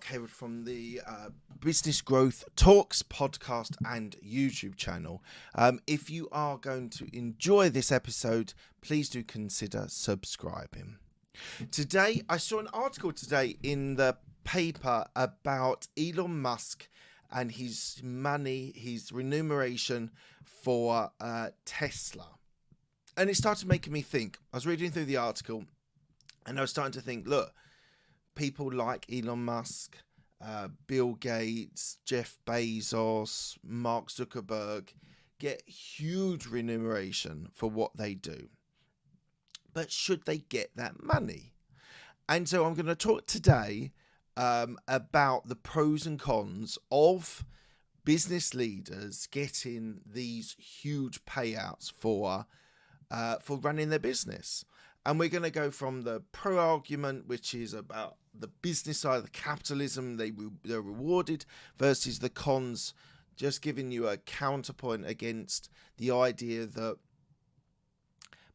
Mark Hayward from the Business Growth Talks podcast and YouTube channel. If you are going to enjoy this episode, please do consider subscribing. Today, I saw an article today in the paper about Elon Musk and his money, his remuneration for Tesla. And it started making me think. I was reading through the article and I was starting to think, look, people like Elon Musk, Bill Gates, Jeff Bezos, Mark Zuckerberg get huge remuneration for what they do. But should they get that money? And so I'm going to talk today about the pros and cons of business leaders getting these huge payouts for running their business. And we're going to go from the pro argument, which is about the business side of the capitalism, they're rewarded, versus the cons, just giving you a counterpoint against the idea that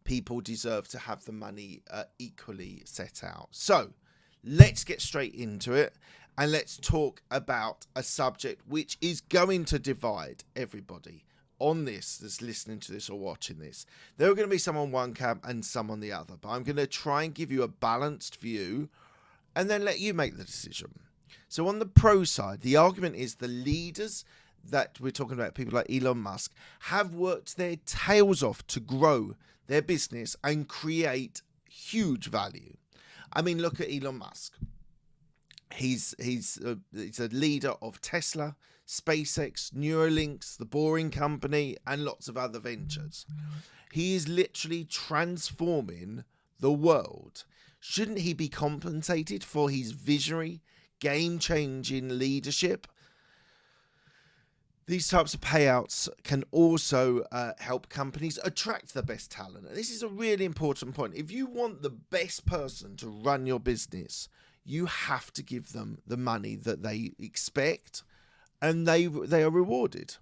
people deserve to have the money equally set out. So let's get straight into it and let's talk about a subject which is going to divide everybody on this that's listening to this or watching this. There are going to be some on one camp and some on the other, but I'm going to try and give you a balanced view and then let you make the decision. So on the pro side, the argument is the leaders that we're talking about, people like Elon Musk, have worked their tails off to grow their business and create huge value. I mean, look at Elon Musk. He's a leader of Tesla, SpaceX, Neuralink, the Boring Company, and lots of other ventures. He is literally transforming the world. Shouldn't he be compensated for his visionary, game-changing leadership? These types of payouts can also help companies attract the best talent. And this is a really important point. If you want the best person to run your business, you have to give them the money that they expect, and they are rewarded.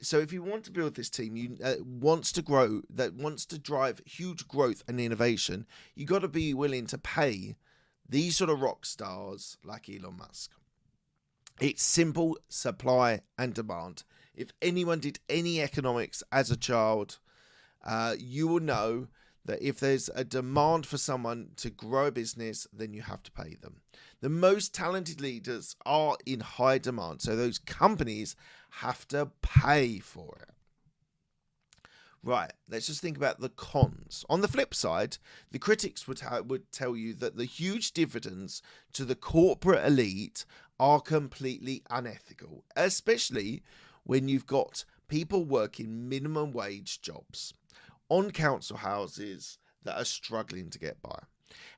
So if you want to build this team wants to grow, that wants to drive huge growth and innovation, you got to be willing to pay these sort of rock stars like Elon Musk. It's simple supply and demand. If anyone did any economics as a child, you will know that if there's a demand for someone to grow a business, then you have to pay them. The most talented leaders are in high demand, so those companies have to pay for it. Right, let's just think about the cons. On the flip side, the critics would tell you that the huge dividends to the corporate elite are completely unethical, especially when you've got people working minimum wage jobs on council houses that are struggling to get by.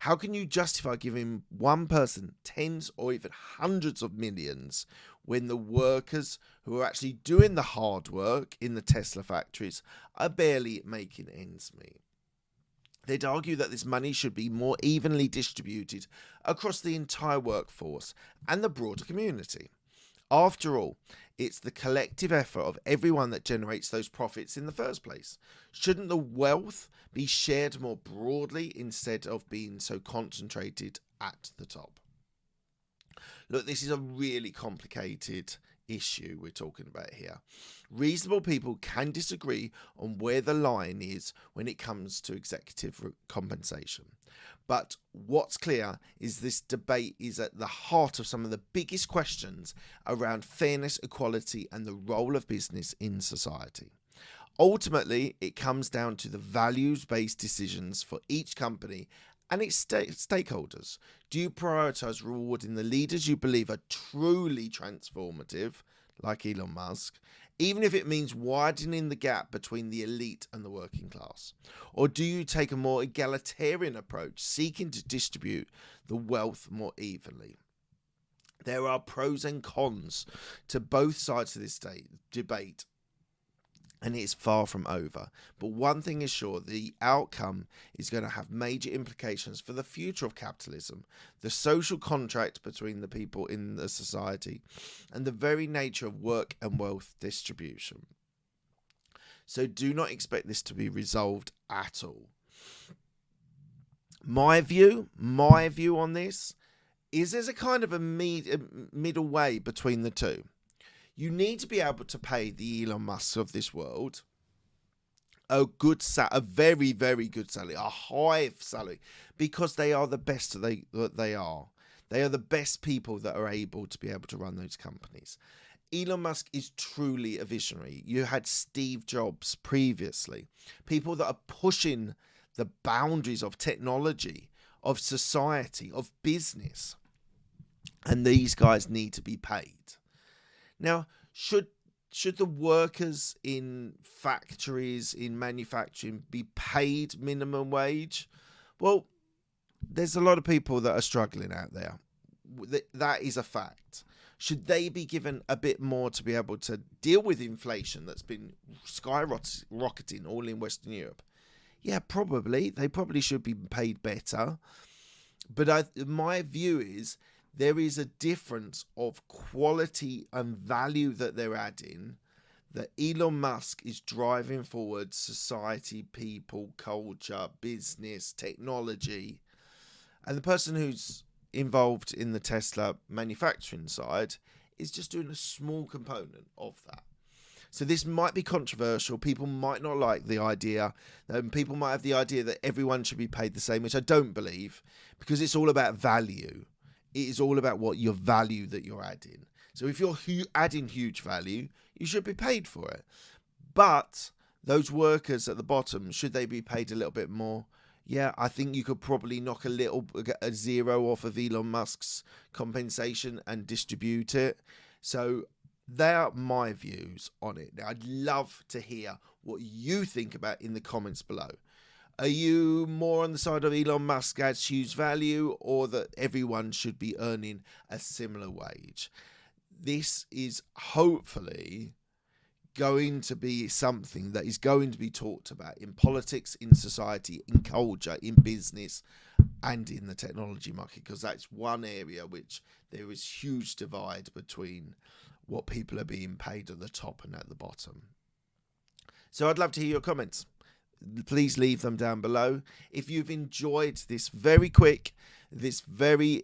How can you justify giving one person tens or even hundreds of millions when the workers who are actually doing the hard work in the Tesla factories are barely making ends meet? They'd argue that this money should be more evenly distributed across the entire workforce and the broader community. After all, it's the collective effort of everyone that generates those profits in the first place. Shouldn't the wealth be shared more broadly instead of being so concentrated at the top? Look, this is a really complicated issue we're talking about here. Reasonable people can disagree on where the line is when it comes to executive compensation. But what's clear is this debate is at the heart of some of the biggest questions around fairness, equality, and the role of business in society. Ultimately, it comes down to the values-based decisions for each company and its stakeholders. Do you prioritize rewarding the leaders you believe are truly transformative, like Elon Musk, even if it means widening the gap between the elite and the working class? Or do you take a more egalitarian approach, seeking to distribute the wealth more evenly? There are pros and cons to both sides of this debate, and it's far from over. But one thing is sure, the outcome is going to have major implications for the future of capitalism, the social contract between the people in the society, and the very nature of work and wealth distribution. So do not expect this to be resolved at all. My view on this is there's a kind of a middle way between the two. You need to be able to pay the Elon Musks of this world a very, very good salary, a high salary, because they are the best that they are. They are the best people that are able to run those companies. Elon Musk is truly a visionary. You had Steve Jobs previously, people that are pushing the boundaries of technology, of society, of business. And these guys need to be paid. Now, should the workers in factories, in manufacturing, be paid minimum wage? Well, there's a lot of people that are struggling out there. That is a fact. Should they be given a bit more to be able to deal with inflation that's been skyrocketing all in Western Europe? Yeah, probably. They probably should be paid better. But my view is there is a difference of quality and value that they're adding, that Elon Musk is driving forward society, people, culture, business, technology. And the person who's involved in the Tesla manufacturing side is just doing a small component of that. So this might be controversial. People might not like the idea. People might have the idea that everyone should be paid the same, which I don't believe, because it's all about value. It is all about what your value that you're adding. So if you're adding huge value, you should be paid for it. But those workers at the bottom, should they be paid a little bit more? Yeah, I think you could probably knock a zero off of Elon Musk's compensation and distribute it. So they are my views on it. Now, I'd love to hear what you think about in the comments below. Are you more on the side of Elon Musk adds huge value, or that everyone should be earning a similar wage? This is hopefully going to be something that is going to be talked about in politics, in society, in culture, in business, and in the technology market, because that's one area which there is huge divide between what people are being paid at the top and at the bottom. So I'd love to hear your comments. Please leave them down below. If you've enjoyed this very quick, this very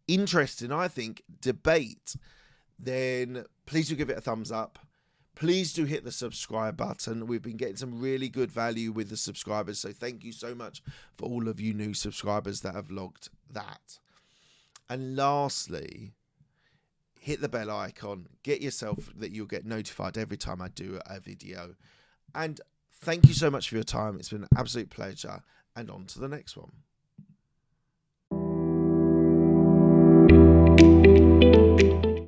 interesting, I think, debate, then please do give it a thumbs up. Please do hit the subscribe button. We've been getting some really good value with the subscribers, so thank you so much for all of you new subscribers that have logged that. And lastly, hit the bell icon. Get yourself that you'll get notified every time I do a video. And thank you so much for your time. It's been an absolute pleasure. And on to the next one.